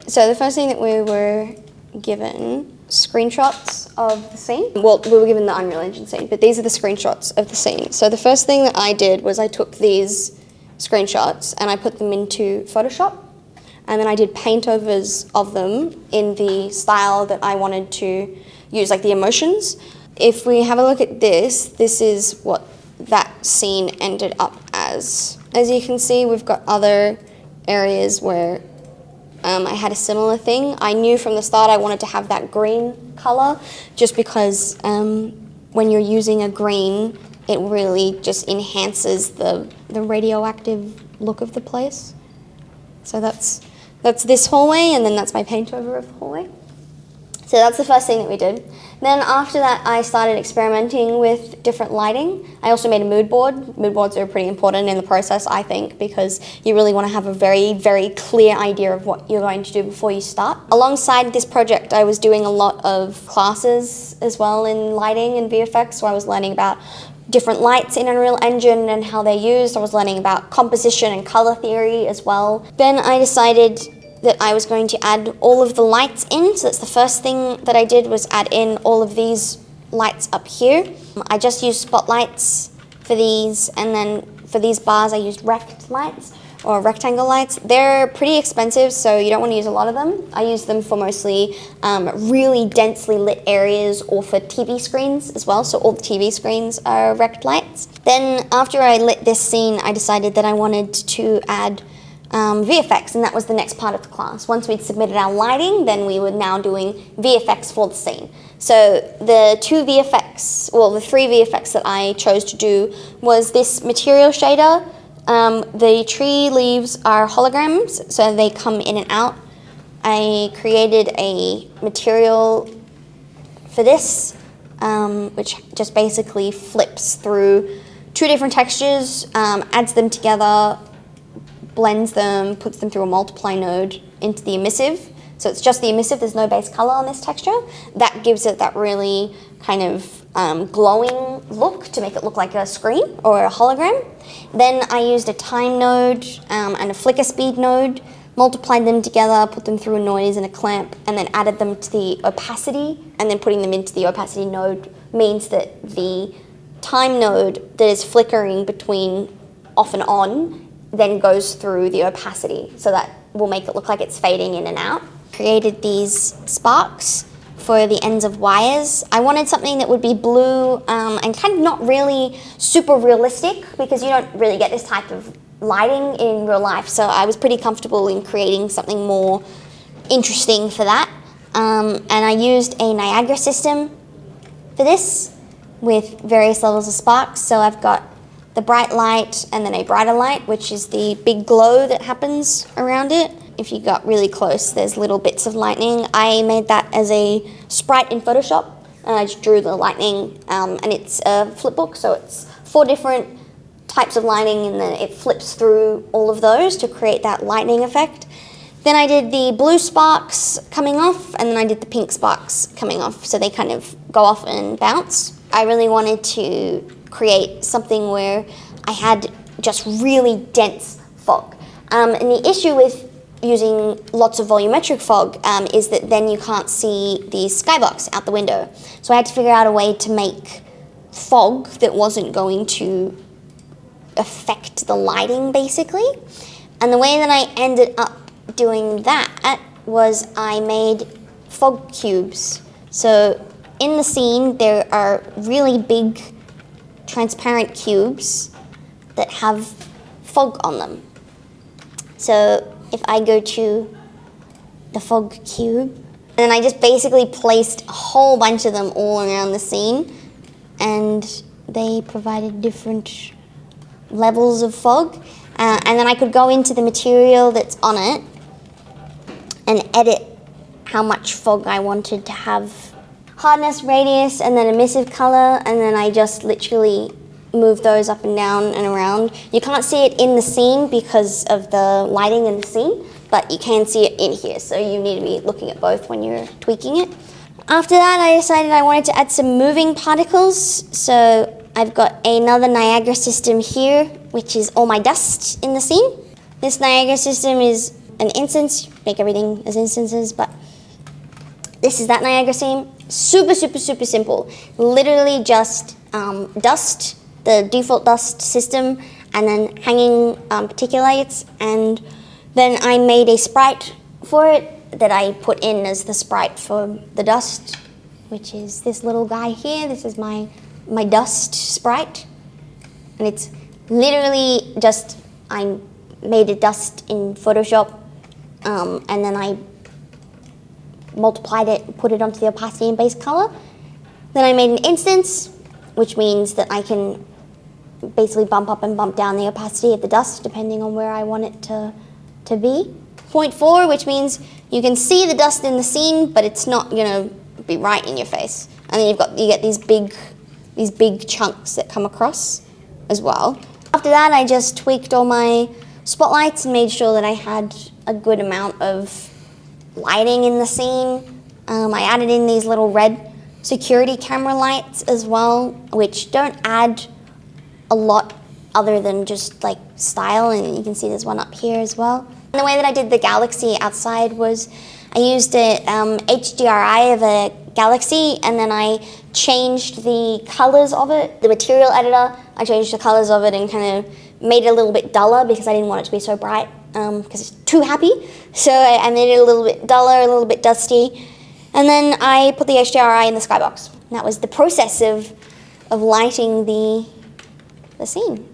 So the first thing that we were given screenshots of the scene. Well, we were given the Unreal Engine scene, but these are the screenshots of the scene. So the first thing that I did was I took these screenshots and I put them into Photoshop, and then I did paint overs of them in the style that I wanted to use, like the emotions. If we have a look at this, this is what that scene ended up as. As you can see, we've got other areas where I had a similar thing. I knew from the start I wanted to have that green color just because when you're using a green, it really just enhances the radioactive look of the place. So that's this hallway, and then that's my paint over of the hallway. So that's the first thing that we did. Then after that, I started experimenting with different lighting. I also made a mood board. Mood boards are pretty important in the process, I think, because you really want to have a very, very clear idea of what you're going to do before you start. Alongside this project, I was doing a lot of classes as well in lighting and VFX, so I was learning about different lights in Unreal Engine and how they're used. I was learning about composition and color theory as well. Then I decided that I was going to add all of the lights in. So that's the first thing that I did, was add in all of these lights up here. I just used spotlights for these, and then for these bars I used rect lights or rectangle lights. They're pretty expensive, so you don't want to use a lot of them. I use them for mostly really densely lit areas or for TV screens as well, so all the TV screens are rect lights. Then after I lit this scene, I decided that I wanted to add VFX, and that was the next part of the class. Once we'd submitted our lighting, then we were now doing VFX for the scene. So the three VFX that I chose to do was this material shader. The tree leaves are holograms, so they come in and out. I created a material for this, which just basically flips through two different textures, adds them together, blends them, puts them through a multiply node into the emissive. So it's just the emissive, there's no base color on this texture. That gives it that really kind of glowing look to make it look like a screen or a hologram. Then I used a time node and a flicker speed node, multiplied them together, put them through a noise and a clamp, and then added them to the opacity, and then putting them into the opacity node means that the time node that is flickering between off and on then goes through the opacity, so that will make it look like it's fading in and out. Created these sparks for the ends of wires. I wanted something that would be blue and kind of not really super realistic, because you don't really get this type of lighting in real life, so I was pretty comfortable in creating something more interesting for that. And I used a Niagara system for this with various levels of sparks. So I've got the bright light and then a brighter light, which is the big glow that happens around it. If you got really close, there's little bits of lightning. I made that as a sprite in Photoshop, and I just drew the lightning, and it's a flipbook, so it's 4 different types of lighting, and then it flips through all of those to create that lightning effect. Then I did the blue sparks coming off, and then I did the pink sparks coming off, so they kind of go off and bounce. I really wanted to create something where I had just really dense fog. And the issue with using lots of volumetric fog is that then you can't see the skybox out the window. So I had to figure out a way to make fog that wasn't going to affect the lighting, basically. And the way that I ended up doing that was I made fog cubes. So in the scene, there are really big transparent cubes that have fog on them. So if I go to the fog cube, and then I just basically placed a whole bunch of them all around the scene, and they provided different levels of fog. And then I could go into the material that's on it and edit how much fog I wanted to have. Hardness, radius, and then emissive color, and then I just literally move those up and down and around. You can't see it in the scene because of the lighting in the scene, but you can see it in here, so you need to be looking at both when you're tweaking it. After that, I decided I wanted to add some moving particles, so I've got another Niagara system here, which is all my dust in the scene. This Niagara system is an instance, make everything as instances, but this is that Niagara scene. Super, super, super simple. Literally just dust, the default dust system, and then hanging particulates, and then I made a sprite for it that I put in as the sprite for the dust, which is this little guy here. This is my dust sprite, and it's literally just, I made a dust in Photoshop, and then I multiplied it, put it onto the opacity and base color. Then I made an instance, which means that I can basically bump up and bump down the opacity of the dust depending on where I want it to be. 0.4, which means you can see the dust in the scene, but it's not gonna be right in your face. And then you get these big chunks that come across as well. After that, I just tweaked all my spotlights and made sure that I had a good amount of lighting in the scene. I added in these little red security camera lights as well, which don't add a lot other than just like style, and you can see there's one up here as well. And the way that I did the galaxy outside was I used a HDRI of a galaxy, and then I changed the colors of it. The material editor, I changed the colors of it and kind of made it a little bit duller because I didn't want it to be so bright because it's too happy. So I made it a little bit duller, a little bit dusty. And then I put the HDRI in the skybox. And that was the process of lighting the scene.